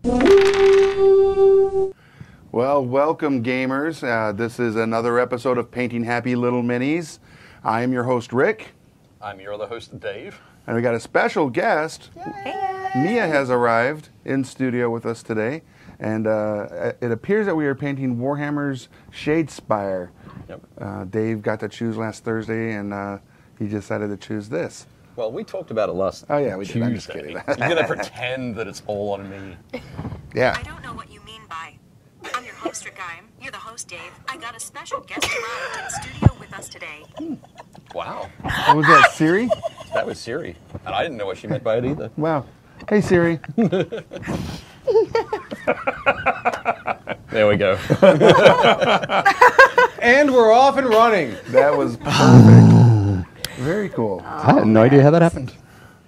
Well, welcome gamers. This is another episode of Painting Happy Little Minis. I am your host, Rick. I'm your other host, Dave. And we got a special guest. Hey. Mia has arrived in studio with us today. And it appears that we are painting WarHammer's Shadespire. Yep. Dave got to choose last Thursday, and he decided to choose this. Well, we talked about it last Oh, yeah, we did. Tuesday. I'm just kidding. You're going to pretend that it's all on me. Yeah. I don't know what you mean by, I'm your host, Rick. You're the host, Dave. I got a special guest arrived in the studio with us today. Wow. What was that, Siri? That was Siri. And I didn't know what she meant by it either. Wow. Hey, Siri. There we go. And we're off and running. That was perfect. Very cool. I had no idea how that happened.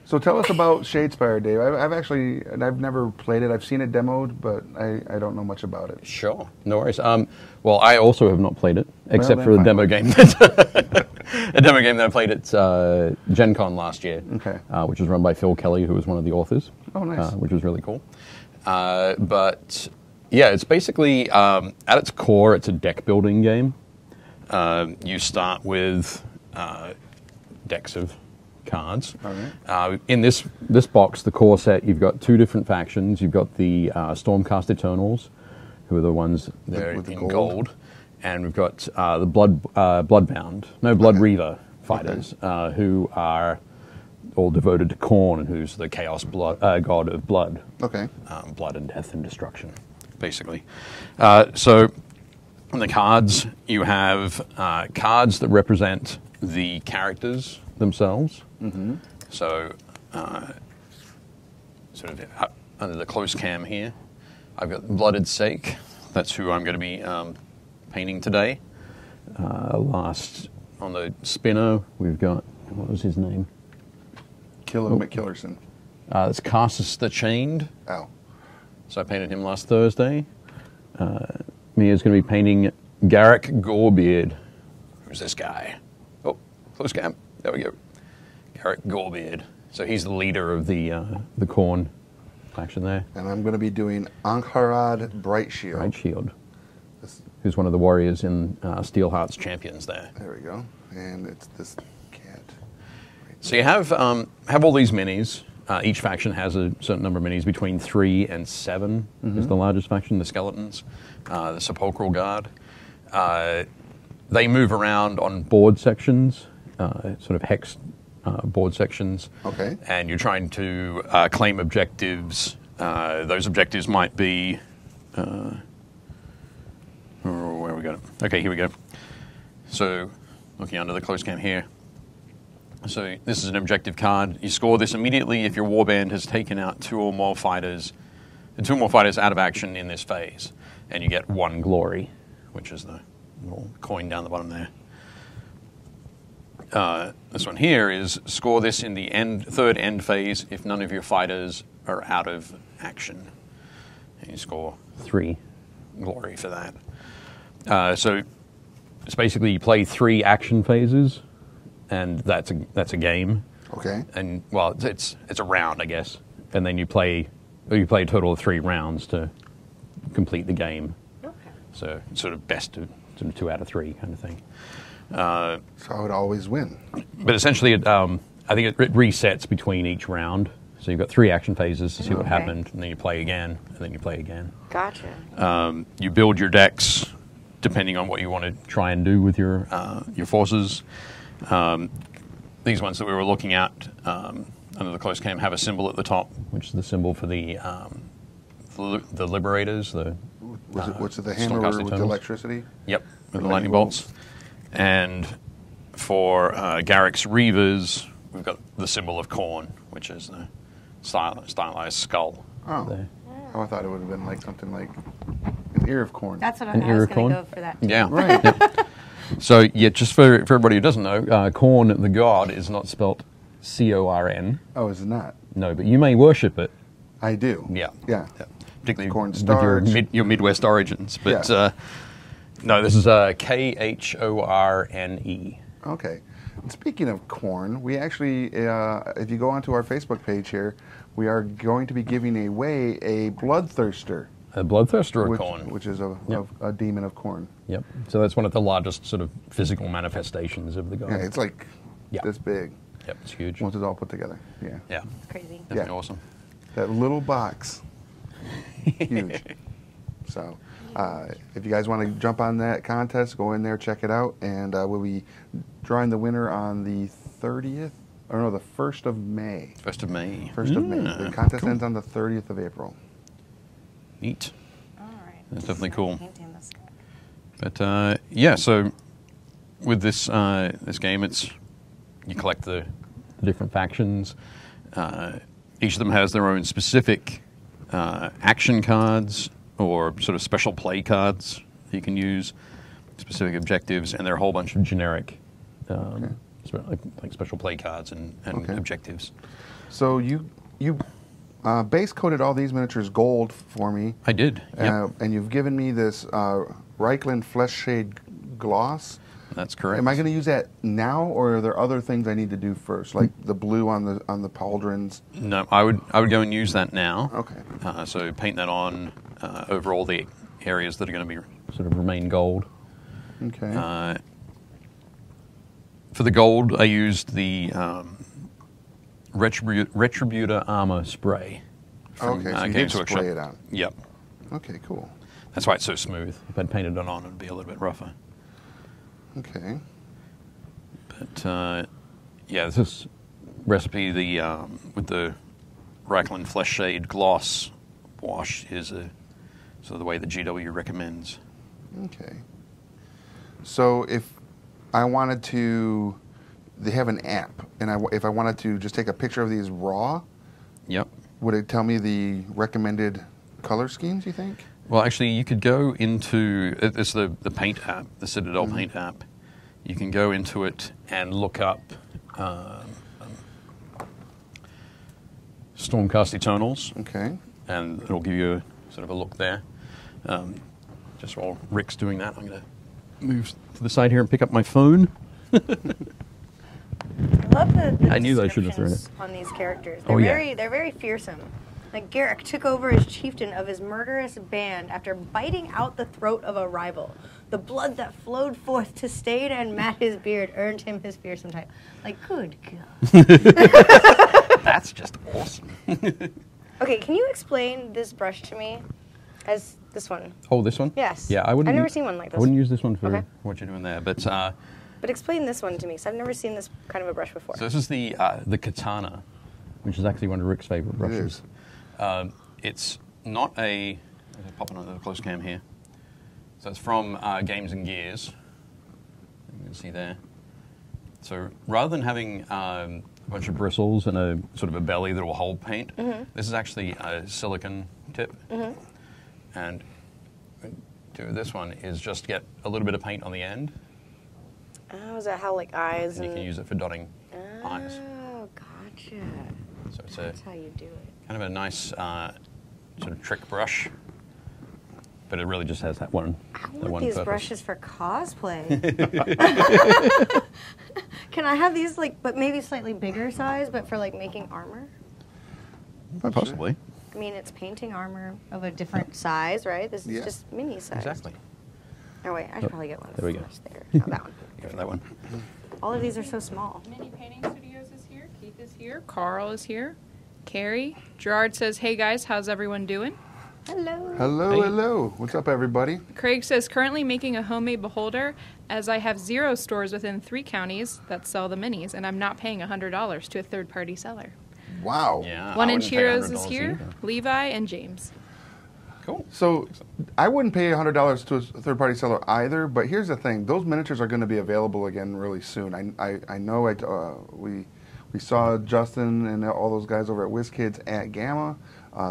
So tell us about Shadespire, Dave. I've never played it. I've seen it demoed, but I don't know much about it. Sure. No worries. Well, I also have not played it, except then for the fine. demo game. A demo game that I played at Gen Con last year, Okay. Which was run by Phil Kelly, who was one of the authors. Oh, nice. Which was really cool. But, yeah, it's basically, at its core, it's a deck building game. You start with decks of cards. Okay. In this box, the core set, you've got two different factions. You've got the Stormcast Eternals, who are the ones there with the in gold. gold. And we've got the Blood Reaver fighters, who are all devoted to Khorne, who's the Chaos god of blood. Okay. Blood and death and destruction, basically. So on the cards, you have cards that represent the characters themselves. Mm-hmm. So, sort of under the close cam here, I've got Blooded Sake. That's who I'm going to be painting today. Last on the spinner, we've got, what was his name? McKillerson. It's Carsus the Chained. Oh. So I painted him last Thursday. Mia's going to be painting Garrick Gorebeard. Who's this guy? Oh, close cam. There we go. Garrick Gorebeard. So he's the leader of the Khorne faction there. And I'm going to be doing Angharad Brightshield. Brightshield. This, Who's one of the warriors in Steelheart's champions there. there we go. And it's this cat. So you have all these minis. Each faction has a certain number of minis, between 3 and 7 is the largest faction, the Skeletons, the Sepulchral Guard. They move around on board sections, sort of hex board sections. Okay. And you're trying to claim objectives. Those objectives might be... where we got it? Okay, here we go. So, looking under the close cam here. So this is an objective card. You score this immediately if your warband has taken out two or more fighters out of action in this phase, and you get 1 glory, which is the little coin down the bottom there. This one here is score this in the third end phase if none of your fighters are out of action, and you score 3 glory for that. So it's basically you play 3 action phases. And that's a game. Okay. And well, it's a round, I guess. And then you play a total of 3 rounds to complete the game. Okay. So it's sort of best of sort of 2 out of 3 kind of thing. So I would always win. But essentially, I think it resets between each round. So you've got 3 action phases to see what happened, and then you play again, and then you play again. Gotcha. You build your decks depending on what you want to try and do with your forces. These ones that we were looking at under the close cam have a symbol at the top, which is the symbol for the Liberators. What's it, the hammer Stormcast with the Eternals. electricity? Yep, with the lightning bolts. And for Garrick's Reavers, we've got the symbol of Khorne, which is the stylized skull. Oh. There. Oh, I thought it would have been like something like an ear of corn. That's what I An was ear of going corn? to go for that. Yeah. Right. Yep. So, yeah, just for everybody who doesn't know, Khorne, the god, is not spelt C-O-R-N. Oh, is it not? No, but you may worship it. I do. Yeah. Yeah. Particularly Cornstarch. with your Midwest origins. But Yeah. no, this is K-H-O-R-N-E. Okay. And speaking of corn, we actually, if you go onto our Facebook page here, we are going to be giving away a bloodthirster. A bloodthirster of corn. Which is a demon of corn. Yep. So that's one of the largest sort of physical manifestations of the god. Yeah, it's like this big. Yep, it's huge. Once it's all put together. Yeah. Yeah. It's crazy. Definitely awesome. That little box. Huge. So, if you guys want to jump on that contest, go in there, check it out, and we'll be drawing the winner on the 30th, or no, the 1st of May. 1st of May. 1st of May. The contest ends on the 30th of April. Neat. All right. That's definitely cool. Painting this guy. But yeah, so with this this game, you collect the different factions. Each of them has their own specific action cards or sort of special play cards you can use, specific objectives, and there are a whole bunch of generic like special play cards and objectives. So you base coated all these miniatures gold for me. I did. Yep. And you've given me this Reichland Flesh Shade gloss. That's correct. Am I going to use that now, or are there other things I need to do first, like the blue on the pauldrons? No, I would go and use that now. Okay. So paint that on over all the areas that are going to be sort of remain gold. Okay. For the gold, I used the Retributor Armor Spray. Okay, so you did spray it on. Yep. Okay, cool. That's why it's so smooth. If I'd painted it on, it'd be a little bit rougher. Okay. But yeah, this recipe, with the Reichland Flesh Shade gloss wash, is sort of the way that GW recommends. Okay. So if I wanted to, they have an app, and if I wanted to just take a picture of these raw, yep, would it tell me the recommended color schemes, you think? Well, actually, you could go into, it's the Paint app, the Citadel Paint app. You can go into it and look up Stormcast Eternals. Okay. And it'll give you sort of a look there. Just while Rick's doing that, I'm going to move to the side here and pick up my phone. I love the I knew I should have thrown it. on these characters. They're very fearsome. Like Garrick took over as chieftain of his murderous band after biting out the throat of a rival. The blood that flowed forth to stain and mat his beard earned him his fearsome title. Like, good God. That's just awesome. Okay, can you explain this brush to me as this one? Oh, this one? Yes. Yeah, I wouldn't. I've never seen one like this. I wouldn't use this one for what you're doing there, but explain this one to me, because I've never seen this kind of a brush before. So this is the Katana, which is actually one of Rick's favorite brushes. It's not a. I'll pop it on the close cam here. So it's from Games and Gears. You can see there. So rather than having a bunch of bristles and a sort of a belly that will hold paint, this is actually a silicon tip. And do this one is just get a little bit of paint on the end. Oh, is that how, like, eyes and you can use it for dotting eyes. Oh, gotcha. So it's That's how you do it. Kind of a nice sort of trick brush, but it really just has that one. I want these brushes for cosplay. Can I have these, like, but maybe slightly bigger size, but for, like, making armor? Possibly. I mean, it's painting armor of a different size, right? This is just mini size. Exactly. Oh, wait, I should probably get one. There we go. Bigger. Oh, that one. Go for that one. All of these are so small. Mini Painting Studios is here. Keith is here. Carl is here. Carrie. Gerard says, hey guys, how's everyone doing? Hello. Hello, Hey. hello. What's up, everybody? Craig says, currently making a homemade beholder as I have 0 stores within 3 counties that sell the minis, and I'm not paying $100 to a third-party seller. Wow. Yeah. 1 I Inch wouldn't pay Heroes $100 is here. either. Levi and James. Cool. So I wouldn't pay $100 to a third-party seller either, but here's the thing. Those miniatures are going to be available again really soon. I know we saw Justin and all those guys over at WizKids at Gamma.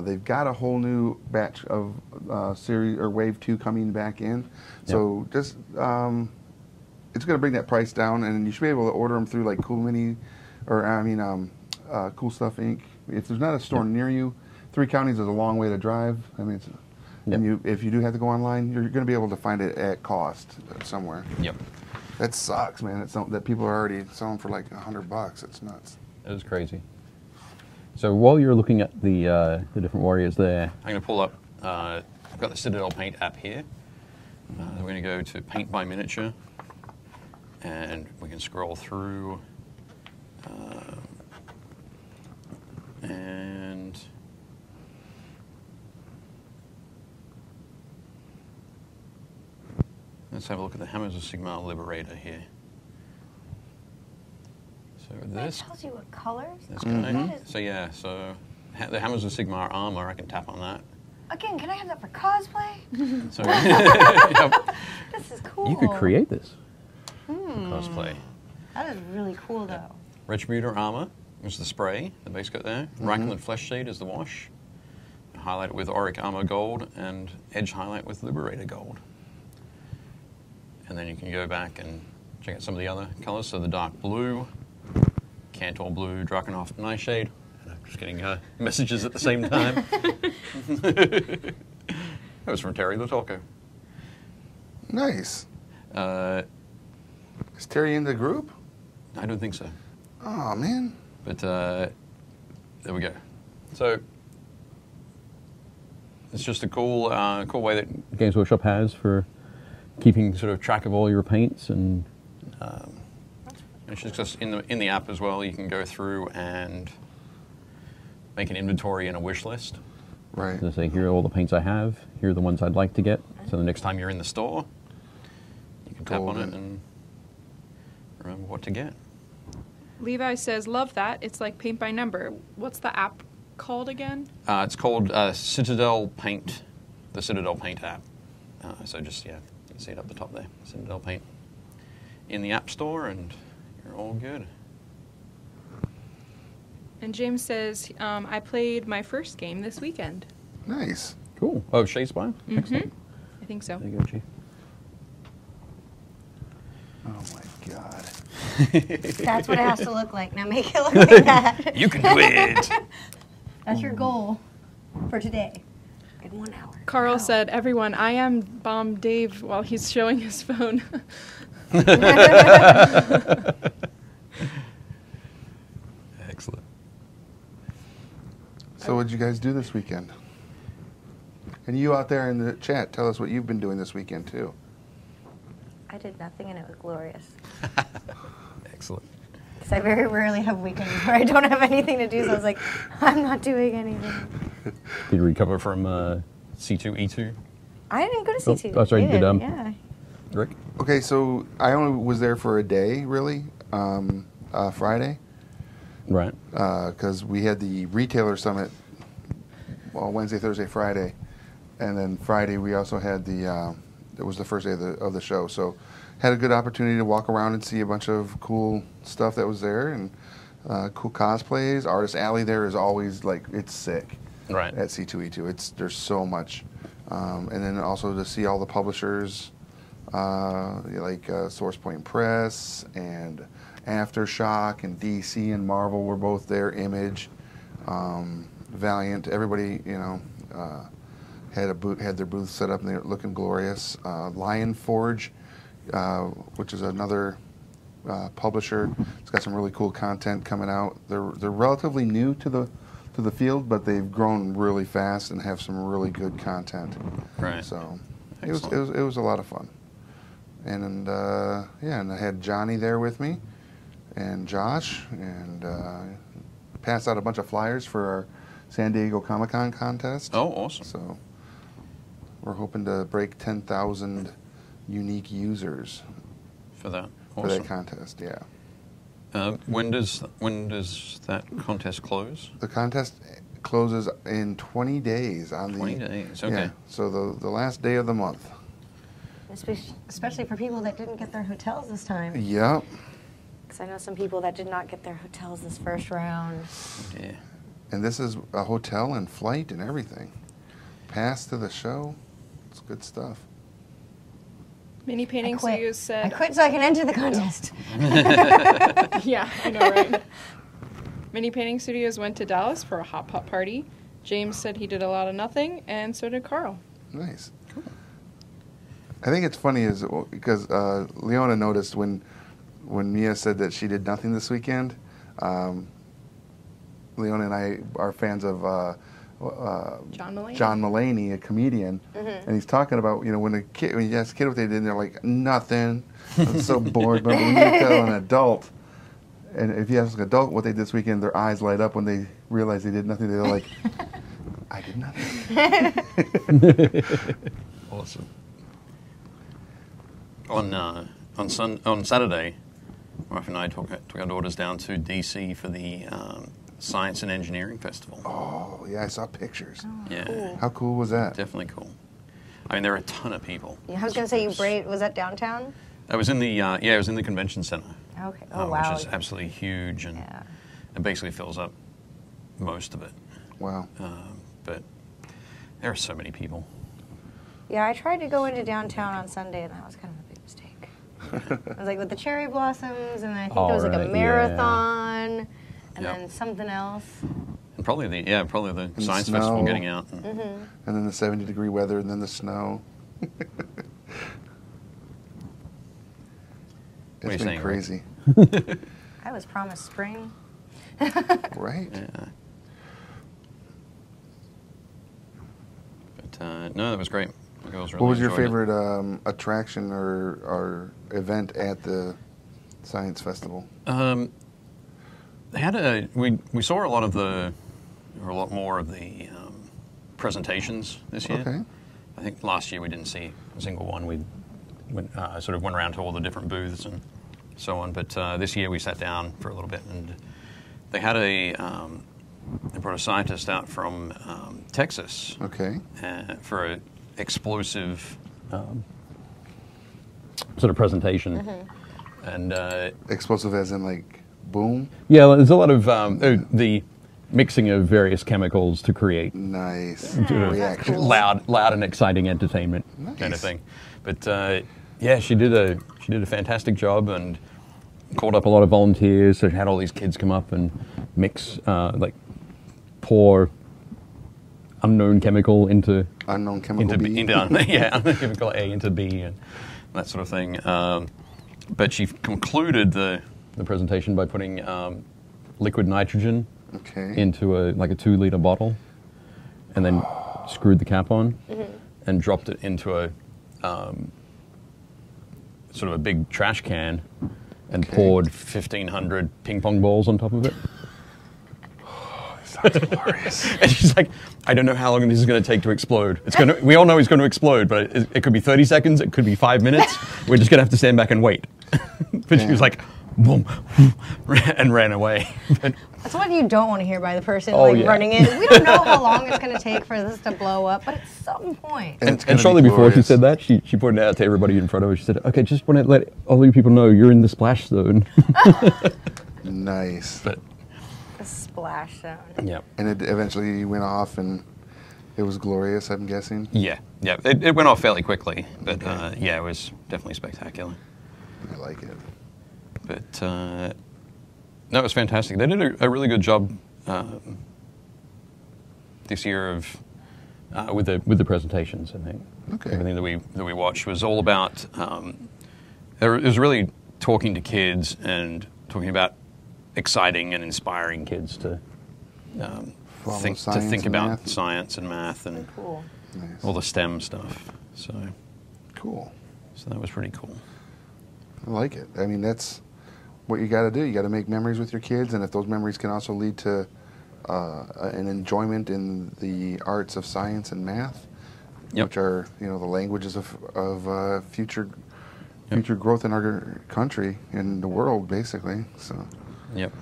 They've got a whole new batch of series or Wave 2 coming back in. So just it's going to bring that price down, and you should be able to order them through like Cool Mini or Cool Stuff Inc. If there's not a store near you, 3 counties is a long way to drive. I mean, and if you do have to go online, you're going to be able to find it at cost somewhere. Yep. That sucks, man. It's something that people are already selling for like $100. It's nuts. It is crazy. So while you're looking at the different warriors there, I'm going to pull up. I've got the Citadel Paint app here. We're going to go to Paint by Miniature, and we can scroll through. And let's have a look at the Hammers of Sigmar Liberator here. So this It tells you what colors? this guy. So yeah, so the Hammers of Sigmar armor, I can tap on that. Again, can I have that for cosplay? So yep. This is cool. You could create this cosplay. That is really cool, though. Retributor armor is the spray, the base coat there. Reichelin Flesh Shade is the wash. Highlight it with Auric Armor Gold and Edge highlight with Liberator Gold. And then you can go back and check out some of the other colors. So the dark blue, Cantor blue, Drakenhof Nightshade. I'm just getting messages at the same time. That was from Terry the Talker. Nice. Is Terry in the group? I don't think so. Oh, man. But there we go. So it's just a cool way that Games Workshop has for keeping sort of track of all your paints, and it's just in the app as well. You can go through and make an inventory and a wish list. Right. So say, here are all the paints I have. Here are the ones I'd like to get. So the next time you're in the store, you can tap on it and remember what to get. Levi says, love that. It's like paint by number. What's the app called again? It's called Citadel Paint, the Citadel Paint app. So just, yeah, you can see it up the top there, Citadel Paint. In the App Store, and you're all good. And James says, I played my first game this weekend. Nice. Cool. Oh, Shadespire? Excellent. I think so. There you go, Chief. Oh, my God. That's what it has to look like. Now make it look like that. You can do it! That's your goal for today. In 1 hour. Carl Go. said, everyone, I am Bomb Dave while he's showing his phone. Excellent. So what'd you guys do this weekend? And you out there in the chat, tell us what you've been doing this weekend, too. I did nothing and it was glorious. Excellent. Because I very rarely have weekends where I don't have anything to do, so I was like, I'm not doing anything. Did you recover from C2, E2? I didn't go to C2. Oh, sorry, you did, yeah. Rick? Okay, so I only was there for a day, really, Friday. Right. Because we had the retailer summit, well, Wednesday, Thursday, Friday. And then Friday we also had it was the first day of the show. So had a good opportunity to walk around and see a bunch of cool stuff that was there, and cool cosplays. Artist Alley there is always, like, it's sick. Right. At C2E2. There's so much. And then also to see all the publishers, like SourcePoint Press and Aftershock and DC and Marvel were both there. Image, Valiant, everybody, had their booth set up and they're looking glorious. Lion Forge, which is another publisher, it's got some really cool content coming out. They're relatively new to the field, but they've grown really fast and have some really good content. Right. So it was a lot of fun. And and I had Johnny there with me, and Josh, and passed out a bunch of flyers for our San Diego Comic-Con contest. Oh, awesome. So we're hoping to break 10,000 unique users For that. for Awesome. that contest, yeah. When does that contest close? The contest closes in 20 days. 20 days, okay. Yeah, so the last day of the month. Especially for people that didn't get their hotels this time. Yep. Because I know some people that did not get their hotels this first round. Yeah. And this is a hotel and flight and everything. Pass to the show. It's good stuff. Mini Painting I quit. Studios said... I quit so I can enter the contest. Yeah, I know, right? Mini Painting Studios went to Dallas for a hot pot party. James said he did a lot of nothing, and so did Carl. Nice. I think it's funny is because Leona noticed when Mia said that she did nothing this weekend. Leona and I are fans of John Mulaney, a comedian, and he's talking about when you ask a kid what they did, and they're like nothing. I'm so bored. But when you tell an adult, and if you ask an adult what they did this weekend, their eyes light up when they realize they did nothing. They're like, I did nothing. Awesome. On Saturday, my wife and I took our daughters down to DC for the Science and Engineering Festival. Oh, yeah, I saw pictures. Oh, yeah. cool. How cool was that? Definitely cool. I mean, there were a ton of people. Yeah, I was going to say, was that downtown? I was in the, it was in the convention center. Okay. Oh, wow. Which is absolutely huge, and it basically fills up most of it. Wow. But there are so many people. Yeah, I tried to go into downtown on Sunday, and that was kind of a big mistake. I was like with the cherry blossoms, and I think there was like a marathon, and then something else. And probably the science festival getting out. And, and then the 70-degree weather, and then the snow. It's been crazy. I was promised spring. Right? Yeah. But no, that was great. The girls really what was your enjoyed favorite attraction or event at the science festival? They had we saw a lot more of the presentations this year. Okay. I think last year we didn't see a single one. We went around to all the different booths and so on. But this year we sat down for a little bit, and they had they brought a scientist out from Texas. Okay. For an explosive sort of presentation. And explosive as in like boom? Yeah, there's a lot of the mixing of various chemicals to create reactions. Loud and exciting entertainment kind of thing. But she did a fantastic job and called up a lot of volunteers. So she had all these kids come up and mix pour unknown chemical into unknown chemical B. unknown chemical A into B and that sort of thing. But she concluded the presentation by putting liquid nitrogen into a 2-liter bottle, and then screwed the cap on and dropped it into a sort of a big trash can and poured 1,500 ping pong balls on top of it. Sounds glorious. And she's like, I don't know how long this is going to take to explode. We all know it's going to explode, but it could be 30 seconds, it could be 5 minutes. We're just going to have to stand back and wait. But she was like, boom, and ran away. But, that's what you don't want to hear by the person running in. We don't know how long it's going to take for this to blow up, but at some point. And shortly before she said that, she pointed out to everybody in front of her, she said, okay, just want to let all you people know you're in the splash zone. Nice. But the splash zone. Yeah. And it eventually went off, and it was glorious, I'm guessing? Yeah. It went off fairly quickly, but it was definitely spectacular. I like it. But no, it was fantastic. They did a really good job this year of with the presentations. I think everything that we watched was all about. It was really talking to kids and talking about exciting and inspiring kids to think about science and math and all the STEM stuff. So cool. So that was pretty cool. I like it. I mean, that's what you got to do. You got to make memories with your kids, and if those memories can also lead to an enjoyment in the arts of science and math, which are the languages of future growth in our country and the world, basically. So. Yep,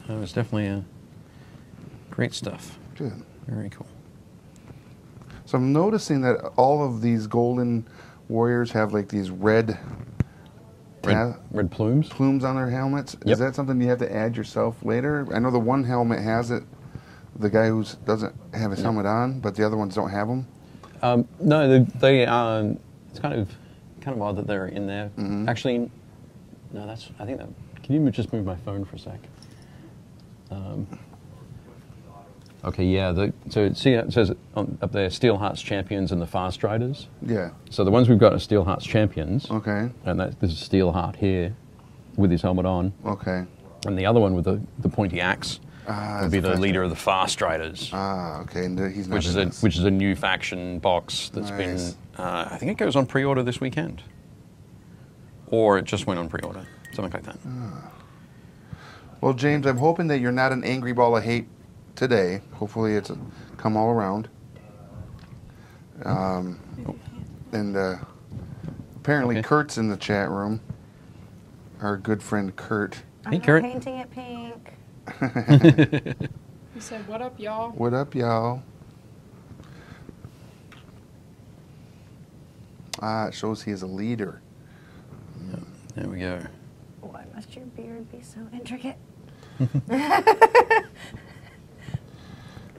it was definitely great stuff. Good. Very cool. So I'm noticing that all of these golden warriors have like these red plumes? Plumes on their helmets. Yep. Is that something you have to add yourself later? I know the one helmet has it, the guy who doesn't have his helmet on, but the other ones don't have them? No, they it's kind of odd that they're in there. Mm-hmm. Actually, no, I think that, can you just move my phone for a sec? Okay, yeah. So see, it says up there, Steel Hearts Champions and the Fast Riders. Yeah. So the ones we've got are Steel Hearts Champions. Okay. And this is Steel Heart here, with his helmet on. Okay. And the other one with the pointy axe would be the leader of the Fast Riders. Okay. And he's not which is a new faction box that's Nice. been. I think it goes on pre-order this weekend, or it just went on pre-order, something like that. Well, James, I'm hoping that you're not an angry ball of hate today. Hopefully, it's come all around. And apparently, Okay. Kurt's in the chat room. Our good friend Kurt. Hey, I'm Kurt. painting it pink. He said, "What up, y'all?" What up, y'all? It shows he is a leader. There we go. Why must your beard be so intricate?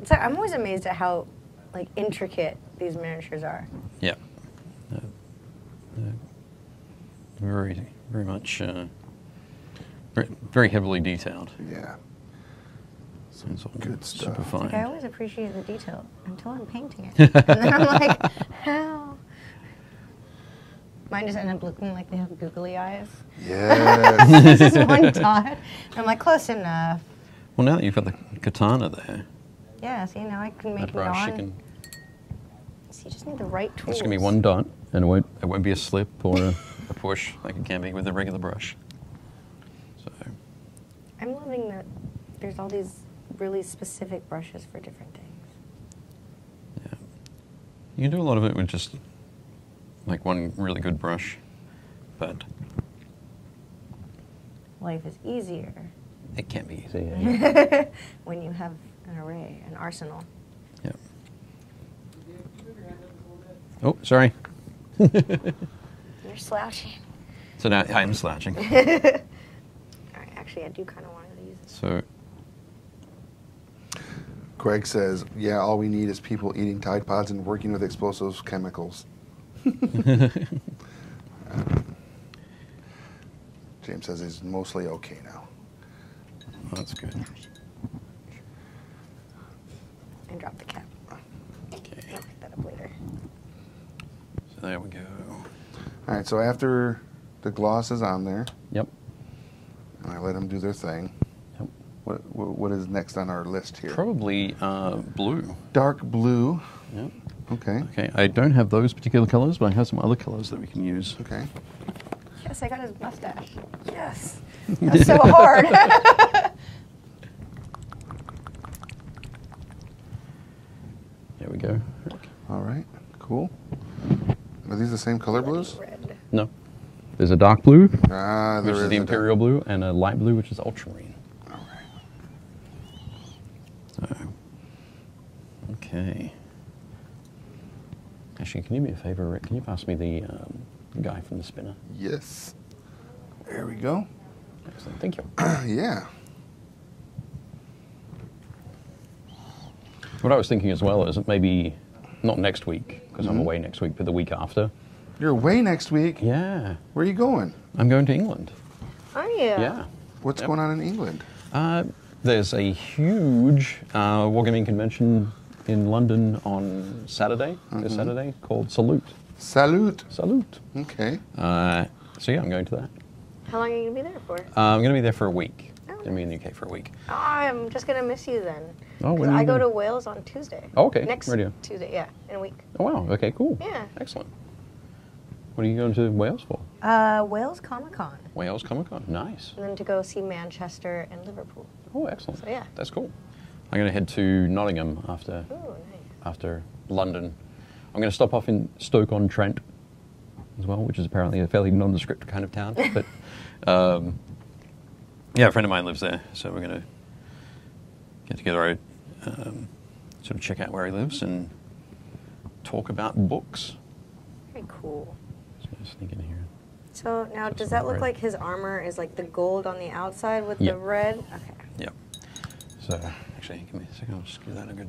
So I'm always amazed at how like intricate these miniatures are. Yeah. Very, very much, very heavily detailed. Yeah. So it's all Good super stuff. fine. Like, I always appreciate the detail until I'm painting it, and then I'm like, how? Mine just end up looking like they have googly eyes. Yes. This is one dot. I'm like, close enough. Well, now that you've got the katana there, Yeah, see, now I can make that it brush, on. you can. So you just need the right tools. It's gonna be one dot, and it won't be a slip or a push like it can be with a regular brush. So I'm loving that there's all these really specific brushes for different things. yeah, you can do a lot of it with just like one really good brush, but Life is easier it can be easy. Yeah. when you have an array, an arsenal. Yeah. Oh, sorry. You're slouching. So now I'm slouching. All right, actually, I do kind of want to use this. So Greg says, yeah, all we need is people eating Tide Pods and working with explosive chemicals. James says he's mostly okay now. that's good. And drop the cap. Okay. I'll pick that up later. So there we go. All right, so after the gloss is on there, Yep. and I let them do their thing, Yep. what is next on our list here? Probably blue. Dark blue. Yep. Okay. Okay. I don't have those particular colors, but I have some other colors that we can use. Okay. Yes, I got his mustache. Yes. That's so hard. There we go. All right. Cool. Are these the same color blues? Red. No. There's a dark blue, Ah, there which is the a Imperial blue, and a light blue, which is ultramarine. All right. So, okay. Actually, can you do me a favor, Rick? Can you pass me the guy from the spinner? Yes. There we go. Excellent. Thank you. Yeah. What I was thinking as well is that maybe not next week, because I'm away next week, but the week after. You're away next week. Yeah. Where are you going? I'm going to England. Are you? Yeah. What's Yep. going on in England? There's a huge wargaming convention in London on Saturday, this Saturday, called Salute. Salute. Salute. Okay. So yeah, I'm going to that. How long are you going to be there for? I'm going to be there for a week. Oh. Going to be in the UK for a week. Oh, I'm just going to miss you then. Oh, when 'Cause are you I go going? to Wales on Tuesday. Oh, okay. Next Radio. Tuesday, yeah, in a week. Oh wow. Okay. Cool. Yeah. Excellent. What are you going to Wales for? Wales Comic Con. Wales Comic Con. Nice. And then to go see Manchester and Liverpool. Oh, excellent. So, yeah. That's cool. I'm going to head to Nottingham after Ooh, nice. after London. I'm going to stop off in Stoke-on-Trent as well, which is apparently a fairly nondescript kind of town. But yeah, a friend of mine lives there, so we're going to get together, sort of check out where he lives and talk about books. Very cool. So I'm sneak in here. So now, That's does that look red. like his armor is like the gold on the outside with Yep. the red? Okay. Yep. So actually, give me a second. I'll just give that a good.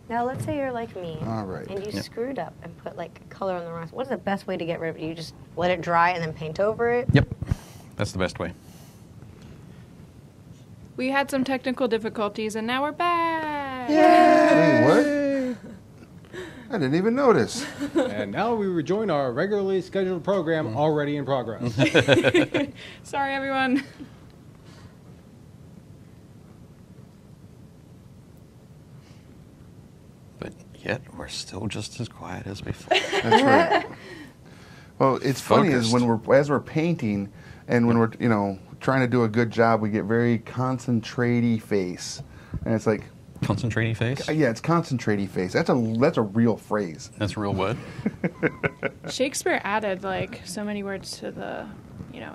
Now, let's say you're like me. All right. And you Yep. screwed up and put like color on the wrong. What's the best way to get rid of it? You just let it dry and then paint over it? Yep. That's the best way. We had some technical difficulties, and now we're back. Wait, what? I didn't even notice. And now we rejoin our regularly scheduled program already in progress. Sorry, everyone. But yet, we're still just as quiet as before. That's right. Well, it's funny is Focused. as we're painting and when we're trying to do a good job, we get very concentrate-y face, and it's like Concentrating face? yeah, it's concentrate-y face. That's a real phrase. That's a real word. Shakespeare added like so many words to the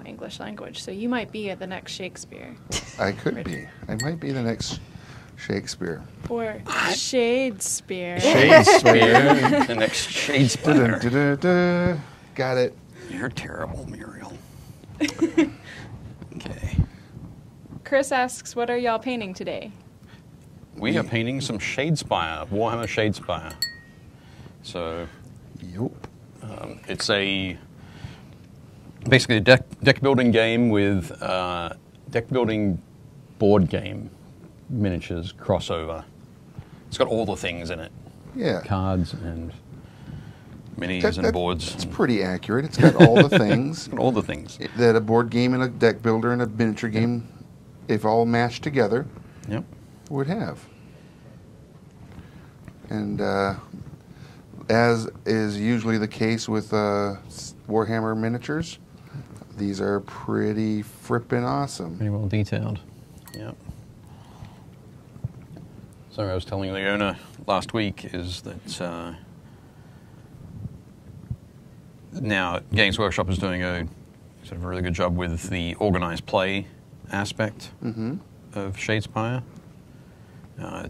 English language, so you might be the next Shakespeare. I could be. I might be the next Shakespeare. Or Shadespire. Shadespire. The next Shadespire. Da-da-da-da. Got it. You're terrible, Muriel. Okay. Chris asks, what are y'all painting today? We are painting some Shadespire, WarHammer Shadespire. So, Yup. it's basically a deck building game with deck building board game miniatures crossover. It's got all the things in it. Yeah. Cards and minis and boards. It's pretty accurate. It's got all the things All the things. that a board game and a deck builder and a miniature game, if all mashed together, Yep. would have. And as is usually the case with Warhammer miniatures, these are pretty frippin' awesome. Pretty well detailed. Yep. So I was telling the owner last week is that now Games Workshop is doing a sort of a really good job with the organized play aspect of Shadespire,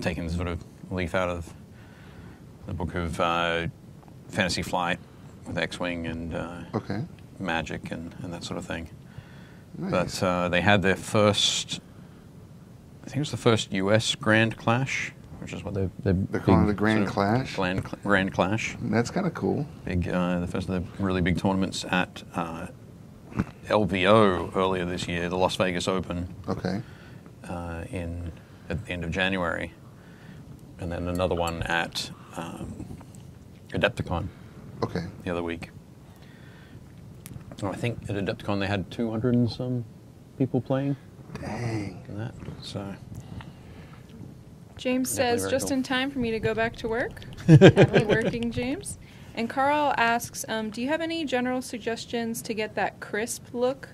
taking sort of a leaf out of the book of Fantasy Flight with X-Wing and Okay. Magic and that sort of thing. Nice. But they had their first, I think it was the first U.S. Grand Clash, which is what they're calling it the Grand Clash? Grand Clash. That's kind of cool. Big, the first of the really big tournaments at LVO earlier this year, the Las Vegas Open, Okay. at the end of January, and then another one at Adepticon Okay. the other week. Oh, I think at Adepticon they had 200 and some people playing. Dang. And that, so James Definitely says, very just cool. in time for me to go back to work. Happy working, James. And Carl asks, do you have any general suggestions to get that crisp look?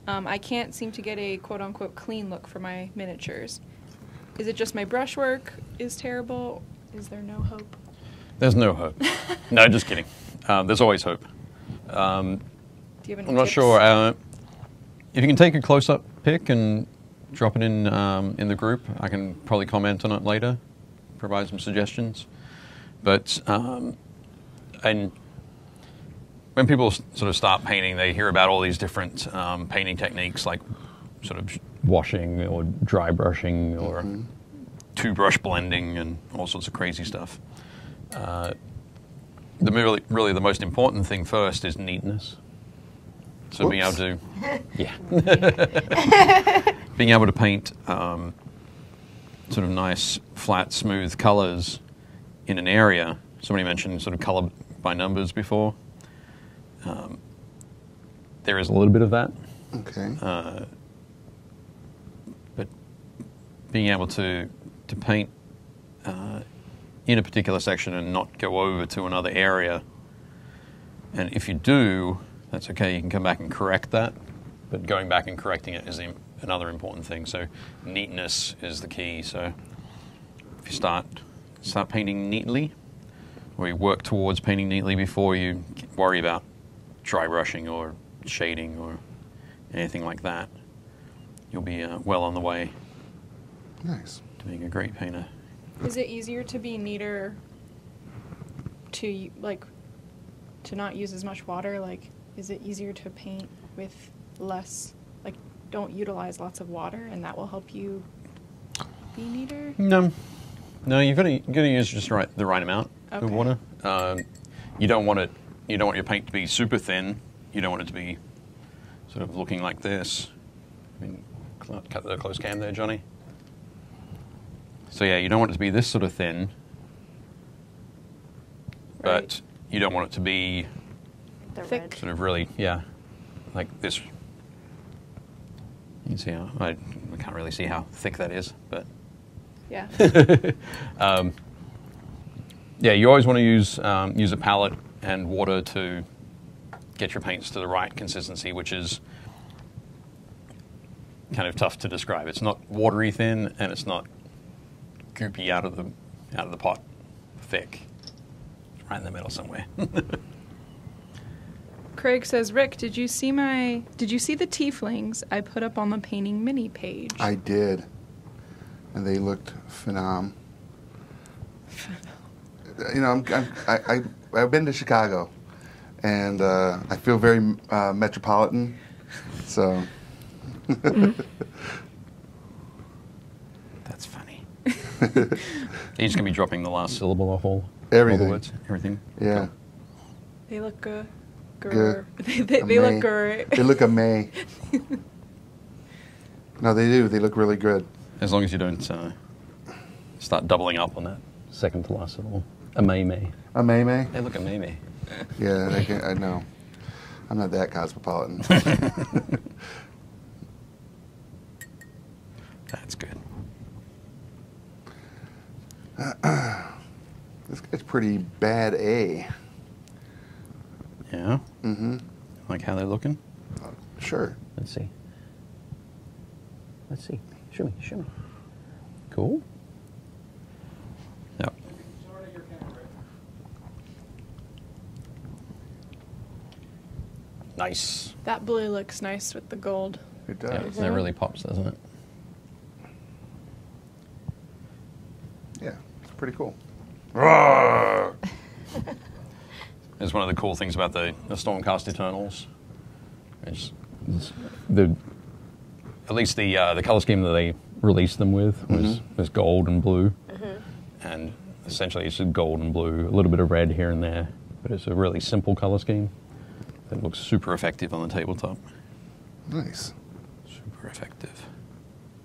I can't seem to get a quote-unquote clean look for my miniatures. Is it just my brushwork is terrible? Is there no hope? there's no hope. No, just kidding. There's always hope. Do you have any I'm not tips? sure. If you can take a close-up pic and drop it in the group, I can probably comment on it later, provide some suggestions. But and when people sort of start painting, they hear about all these different painting techniques, like sort of washing or dry brushing or two-brush blending and all sorts of crazy stuff. Really the most important thing first is neatness. So being able to, being able to paint sort of nice, flat, smooth colors in an area. Somebody mentioned sort of color by numbers before. There is a little bit of that. Okay. But being able to paint in a particular section and not go over to another area. And if you do, that's okay. You can come back and correct that. But going back and correcting it is another important thing. So neatness is the key. So if you start painting neatly, or you work towards painting neatly before you worry about dry brushing or shading or anything like that, you'll be well on the way Nice. to being a great painter. Is it easier to be neater to not use as much water? Like, is it easier to paint with less, like, don't utilize lots of water, and that will help you be neater? No, you've got to use just the right amount of Okay. water. You don't want your paint to be super thin. You don't want it to be sort of looking like this. I mean, cut the close cam there, Johnny. So yeah, you don't want it to be this sort of thin, but Right. you don't want it to be The Thick. red. sort of really, yeah, like this. You can see how, I can't really see how thick that is, but Yeah. yeah, you always want to use a palette and water to get your paints to the right consistency, which is kind of tough to describe. It's not watery thin, and it's not goopy out of the pot thick. It's right in the middle somewhere. Craig says, Rick, did you see the tieflings I put up on the painting mini page? I did, and they looked phenom. You know, I've been to Chicago, and I feel very metropolitan. So That's funny. He's gonna be dropping the last syllable of all Everything. the words, everything. yeah, They look good. Good. They look great. They look amazing. No, they do. They look really good. As long as you don't start doubling up on that second to last syllable. Amay. Amazing. They look amay. Yeah, I know. I'm not that cosmopolitan. That's good. This guy's pretty bad A. Yeah. Mm-hmm. Like how they're looking. Sure. Let's see. Show me. Cool. Yep. Nice. That blue looks nice with the gold. It Yeah, does. that really pops, doesn't it? Yeah, it's pretty cool. Roar! It's one of the cool things about the Stormcast Eternals. It's the at least the color scheme that they released them with was gold and blue, and essentially it's just gold and blue, a little bit of red here and there, but it's a really simple color scheme that looks super effective on the tabletop. Nice. Super effective.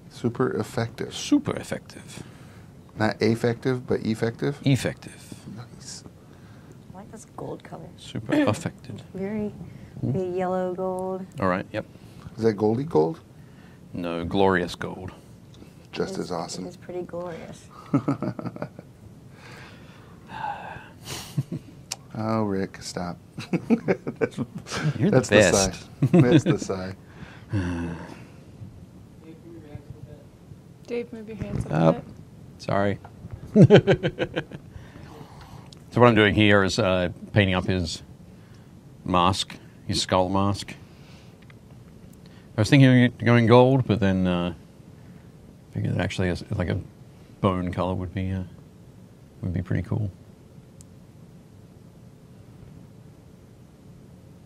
Super effective. Super effective. Not affective, but effective. Effective. Nice. I like this gold color. Super effective. Very yellow gold. All right. Yep. Is that Goldie Gold? No, glorious gold. Just as awesome. It is pretty glorious. Oh, Rick, stop. You're That's the best. sigh. That's the sigh. Dave, move your hands up Up. a bit. Sorry. So what I'm doing here is painting up his mask, his skull mask. I was thinking of going gold, but then figured actually like a bone color would be pretty cool.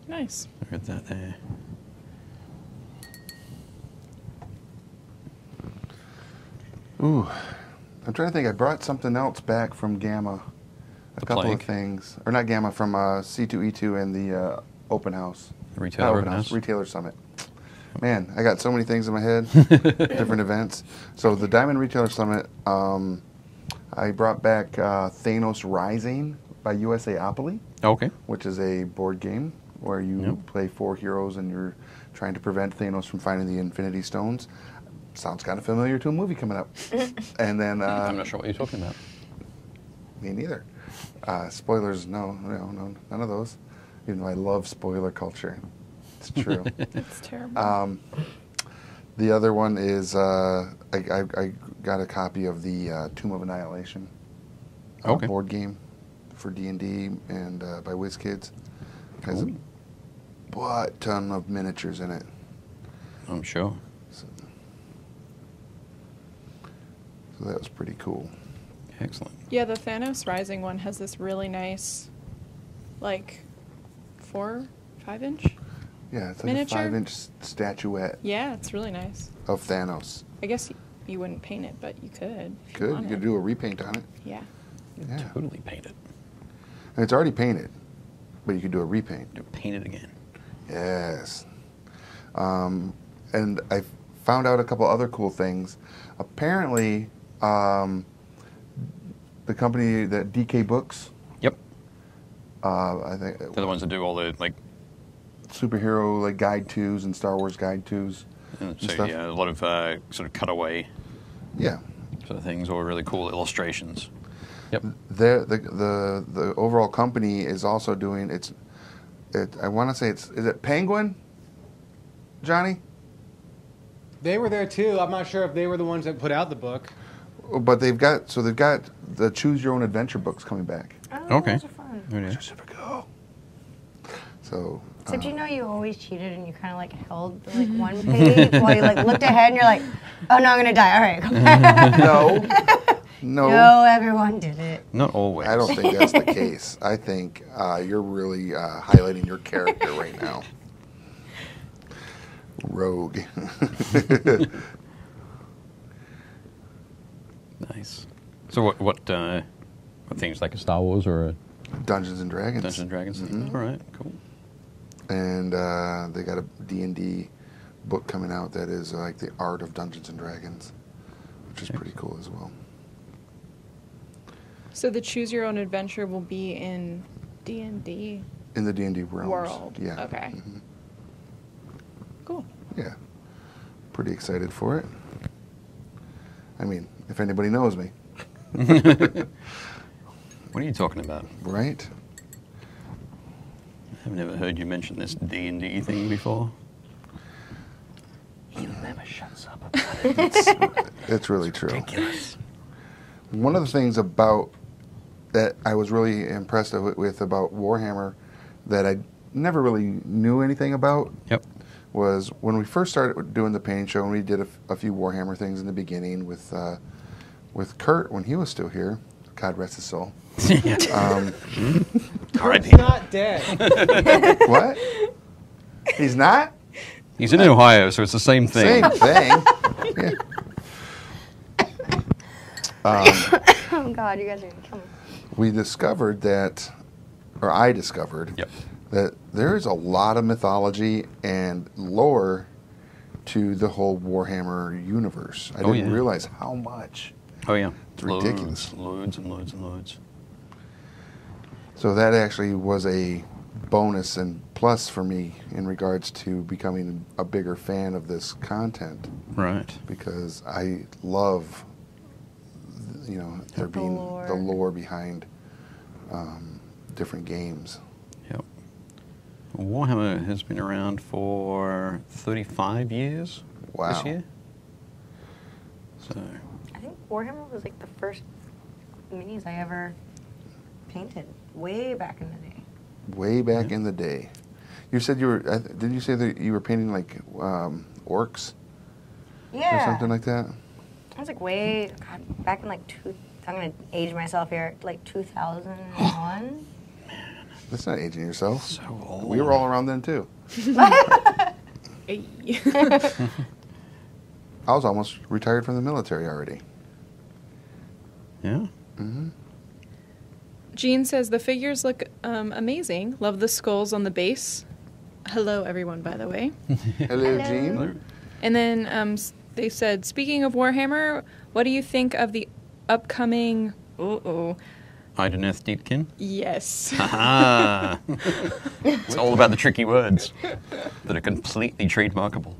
Nice. Look at that there. Ooh. I'm trying to think. I brought something else back from Gamma. A The couple plague. of things. Or not Gamma, from C2E2 and the open house. The retailer Not open house. Retailer Summit. Man, I got so many things in my head. Different events. So the Diamond Retailer Summit, I brought back Thanos Rising by USAopoly, Okay. which is a board game where you Yep. play 4 heroes and you're trying to prevent Thanos from finding the Infinity Stones. Sounds kind of familiar to a movie coming up. And then I'm not sure what you're talking about. me neither. Spoilers, no, none of those. Even though I love spoiler culture, it's true. It's terrible. The other one is I got a copy of the Tomb of Annihilation Okay. board game for D&D and by WizKids. Has a butt ton of miniatures in it. I'm sure. So that was pretty cool. Excellent. Yeah, the Thanos Rising one has this really nice, like, 4, 5 inch? Yeah, it's like Miniature? a 5-inch statuette Yeah, it's really nice. of Thanos. I guess you wouldn't paint it, but you could. If Good, you wanted. could do a repaint on it. Yeah. Yeah. Totally paint it. And it's already painted, but you could do a repaint. Paint it again. Yes. And I found out a couple other cool things. Apparently, the company that DK Books. Yep. I think They're the ones that do all the like superhero like guide twos and Star Wars guide twos. and and so stuff. yeah, a lot of sort of cutaway Yeah. sort of things or really cool illustrations. Yep. The overall company is also doing I want to say is it Penguin, Johnny? They were there too. I'm not sure if they were the ones that put out the book. But they've got the Choose Your Own Adventure books coming back. Oh, Okay. those are fun. Oh, yeah. Super cool. So. Except you know you always cheated and you kind of like held like one page while you like looked ahead and you're like, oh no, I'm gonna die. All right, come back. No. No, everyone did it. Not always. I don't think that's the case. I think you're really highlighting your character right now. Rogue. Nice. So what things like a Star Wars or a Dungeons and Dragons. Dungeons and Dragons? Mhm. All right, cool. And they got a D&D book coming out that is like the art of Dungeons and Dragons, which is pretty cool as well. So the Choose Your Own Adventure will be in D&D In the D&D realms. world. Yeah. Okay. Mhm. Cool. Yeah. Pretty excited for it. I mean, if anybody knows me, What are you talking about? right? I've never heard you mention this D&D thing before. He never shuts up about it. It's really true. Ridiculous. One of the things about that I was really impressed with about Warhammer that I never really knew anything about Yep. was when we first started doing the painting show, and we did a few Warhammer things in the beginning with Kurt when he was still here. God rest his soul. Kurt's not dead. What? He's not? He's in Ohio, so it's the same thing. Same thing. Yeah. Oh God, you guys are gonna kill me. We discovered that, or I discovered, Yep. that there is a lot of mythology and lore to the whole Warhammer universe. I Oh, didn't yeah. realize how much. Oh yeah. It's ridiculous. Loads and loads and loads. So that actually was a bonus and plus for me in regards to becoming a bigger fan of this content, Right. because I love, there The being lore. the lore behind different games. Yep. Warhammer has been around for 35 years Wow. this year. So, I think Warhammer was like the first minis I ever painted way back in the day. Way back Yeah. in the day. You said you were, did you say that you were painting like orcs Yeah. or something like that? I was like God, back in like I'm gonna age myself here, like 2001. That's not aging yourself. so old. We were all around then too. Hey. I was almost retired from the military already. Yeah. Hmm. Jean says the figures look amazing. Love the skulls on the base. Hello, everyone, by the way. Hello, Gene. And then they said, speaking of Warhammer, what do you think of the upcoming... Ideneth Deepkin. Yes. Haha. It's all about the tricky words that are completely trademarkable.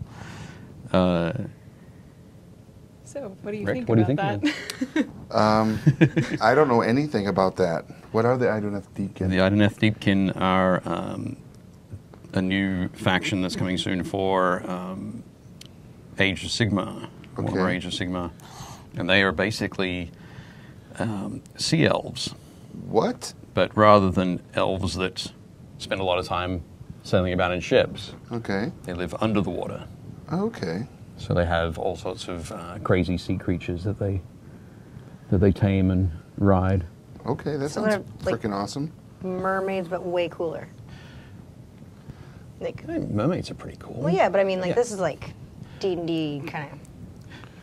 So, what do you Rick, think what do you about think that? I don't know anything about that. What are the Ideneth Deepkin? The Ideneth Deepkin are a new faction that's coming soon for Age of Sigmar, Warhammer Okay. Age of Sigmar. And they are basically sea elves, What? but rather than elves that spend a lot of time sailing about in ships, Okay. they live under the water. Okay. So they have all sorts of crazy sea creatures that they tame and ride. Okay, that So sounds they're, like- freaking awesome. Mermaids, but way cooler. Like, Hey, mermaids are pretty cool. well, yeah, but I mean, like Yeah. this is like D&D kind of.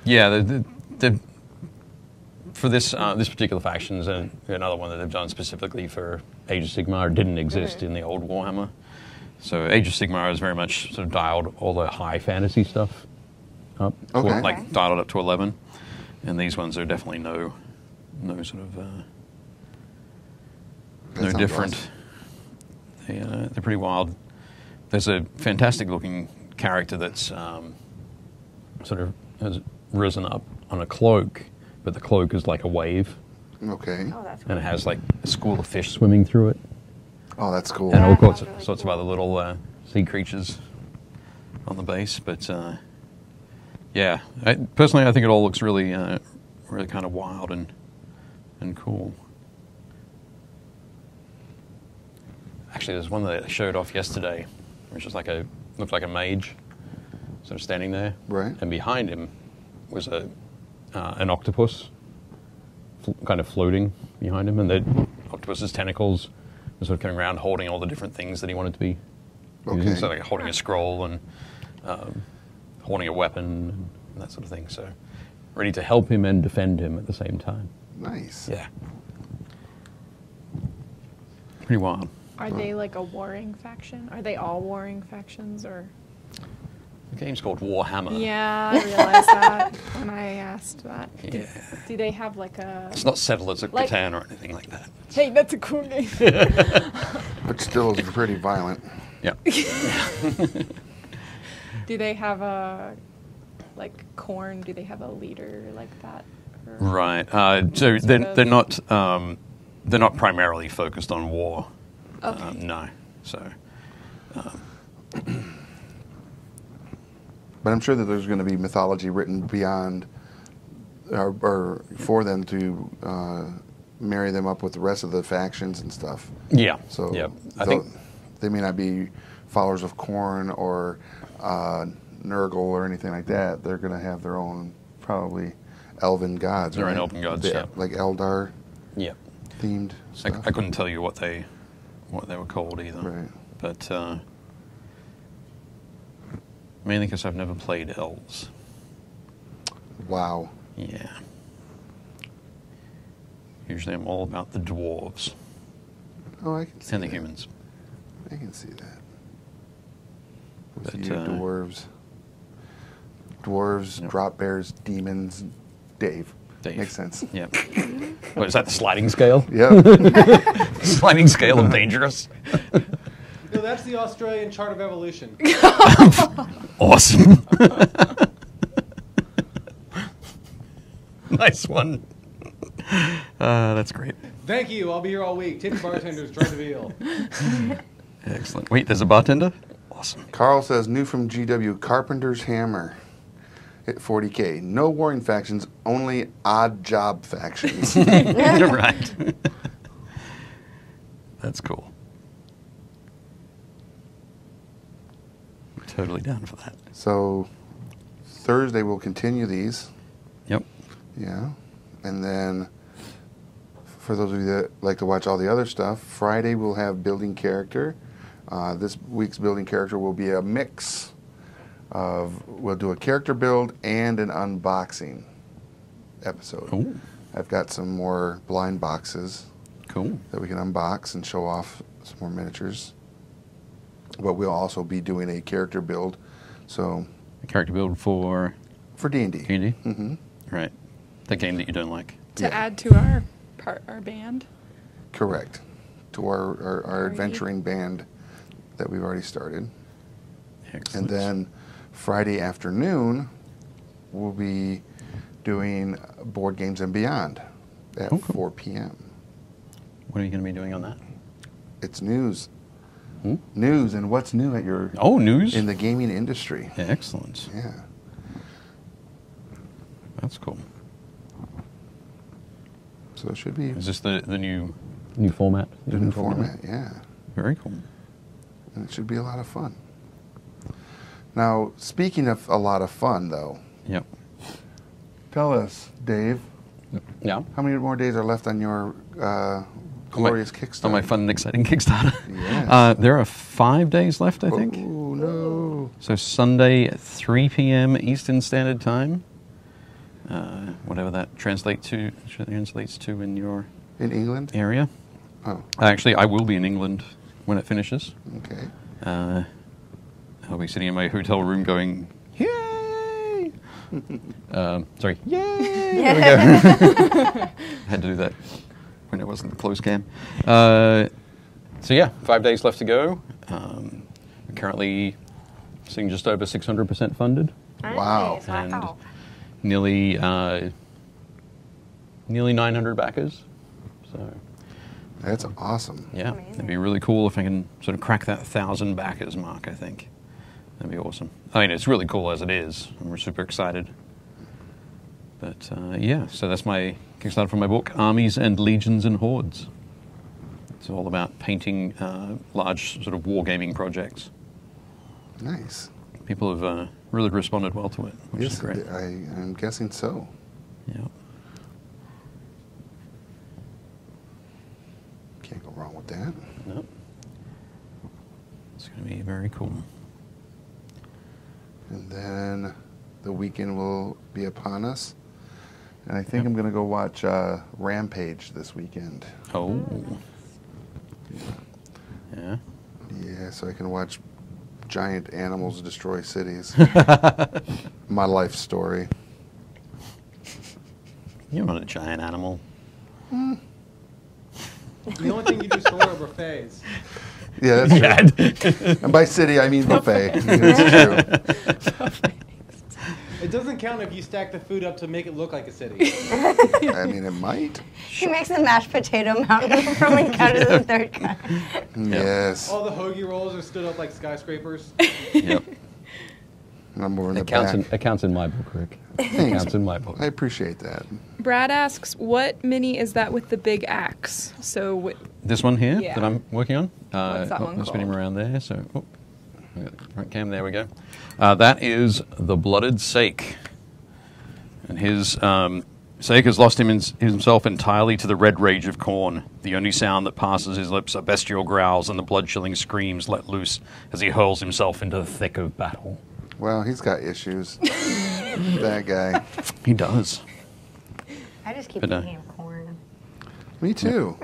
Yeah, for this this particular faction is another one that they've done specifically for Age of Sigmar. Didn't exist in the old Warhammer. So Age of Sigmar is very much sort of dialed all the high fantasy stuff up, Okay. like dialed up to 11. And these ones are definitely no no sort of That no sounds different. awesome. They're pretty wild. There's a fantastic looking character that's sort of has risen up on a cloak, but the cloak is like a wave, Okay. Oh, that's and it cool. has like a school of fish swimming through it, Oh, that's cool. and all That sorts, sounds really sorts cool. of other little sea creatures on the base. But yeah, personally, I think it all looks really, really kind of wild and cool. Actually, there's one that I showed off yesterday, which was looked like a mage, sort of standing there, Right. and behind him was an octopus, kind of floating behind him, and the octopus's tentacles were sort of coming around, holding all the different things that he wanted to be using, Okay. so like holding a scroll and holding a weapon and that sort of thing. So, ready to help him and defend him at the same time. Nice. Yeah, pretty wild. Are they like a warring faction? Are they all warring factions, or? The game's called WarHammer. Yeah, I realized that when I asked that. Yeah. Do they have like a? It's not Settlers of Like- Catan or anything like that. Hey, that's a cool name. But still is pretty violent. Yeah. Do they have a like Corn? Do they have a leader like that? Or- Right. So Sort they're of. they're not primarily focused on war. Okay. No. So But I'm sure that there's going to be mythology written beyond, or for them to marry them up with the rest of the factions and stuff. yeah. So yeah. I though think they may not be followers of Korn or Nurgle or anything like that. They're going to have their own probably elven gods. Their own right? elven gods, They- yeah. Like Eldar yeah. themed I, stuff. I couldn't tell you what they were called either. Right. But mainly because I've never played elves. Wow. Yeah. Usually I'm all about the dwarves Oh, I can see and the that. humans. I can see that. But, With you, dwarves, Yep. drop bears, demons, Dave. Dave. Makes sense. Yeah. What is that, the sliding scale? Yeah. Sliding scale of dangerous? No, that's the Australian chart of evolution. Awesome. Nice one. That's great. Thank you. I'll be here all week. Tip your bartenders, try the veal. Excellent. Wait, there's a bartender? Awesome. Carl says, new from GW, Carpenter's Hammer at 40K. No warring factions, only odd job factions. You're right. That's cool. Totally down for that. So Thursday we'll continue these. Yep. Yeah. And then for those of you that like to watch all the other stuff, Friday we'll have building character. This week's building character will be a mix of, we'll do a character build and an unboxing episode. Oh, I've got some more blind boxes cool. that we can unbox and show off some more miniatures. But we'll also be doing a character build. So A character build for D&D. D&D? Mm-hmm. Right. The game that you don't like. To Yeah. add to our band. Correct. To our Party. adventuring band that we've already started. Excellent. And then Friday afternoon, we'll be doing Board Games and Beyond at Oh, cool. 4 p.m. What are you going to be doing on that? It's news. Hmm? News and what's new at your Oh, news? in the gaming industry. Excellent. Yeah. That's cool. So it should be Is this the new format? the new format, yeah. Very cool. And it should be a lot of fun. Now, speaking of a lot of fun, though, Yep. tell us, Dave, Yeah. how many more days are left on your glorious Kickstarter? On my fun and exciting Kickstarter. Yes. There are 5 days left, I think. Oh, no. So Sunday at 3 p.m. Eastern Standard Time. Whatever that translates to in your In England? area. Oh, Actually, I will be in England when it finishes. okay. I'll be sitting in my hotel room going, yay! Sorry. Yay! There we go. Had to do that when it wasn't the closed cam. So yeah, 5 days left to go. We're currently sitting just over 600% funded. Wow. And nearly 900 backers. So That's awesome. yeah, Amazing. it'd be really cool if I can sort of crack that 1,000 backers mark, I think. That'd be awesome. I mean, it's really cool as it is, and we're super excited. But yeah, so that's my Kickstarter for my book, Armies and Legions and Hordes. It's all about painting large sort of wargaming projects. Nice. People have really responded well to it, which Yes, is great. I'm guessing so. Yeah. Can't go wrong with that. Nope. It's going to be very cool. And then the weekend will be upon us. And I think I'm going to go watch Rampage this weekend. Oh. Yeah. Yeah, so I can watch giant animals destroy cities. My life story. You're not a giant animal. The only thing you do store are buffets. Yeah, that's true. And by city, I mean buffet. It's true. It doesn't count if you stack the food up to make it look like a city. I mean, it might. He makes the mashed potato mountain from Encounter the Third Kind. Yes. All the hoagie rolls are stood up like skyscrapers. Yep. And I'm over in the It counts back. it counts in my book, Rick. It Thanks. counts in my book. I appreciate that. Brad asks, "What mini is that with the big axe?" So This one here Yeah. that I'm working on. What's that one I'll spin him called? around there. So, I got the front cam. There we go. That is the Blooded Sake, and his Sake has lost himself entirely to the red rage of Khorne. The only sound that passes his lips are bestial growls and the blood-chilling screams let loose as he hurls himself into the thick of battle. Well, he's got issues. That guy. He does. I just keep But, thinking of corn. Me too.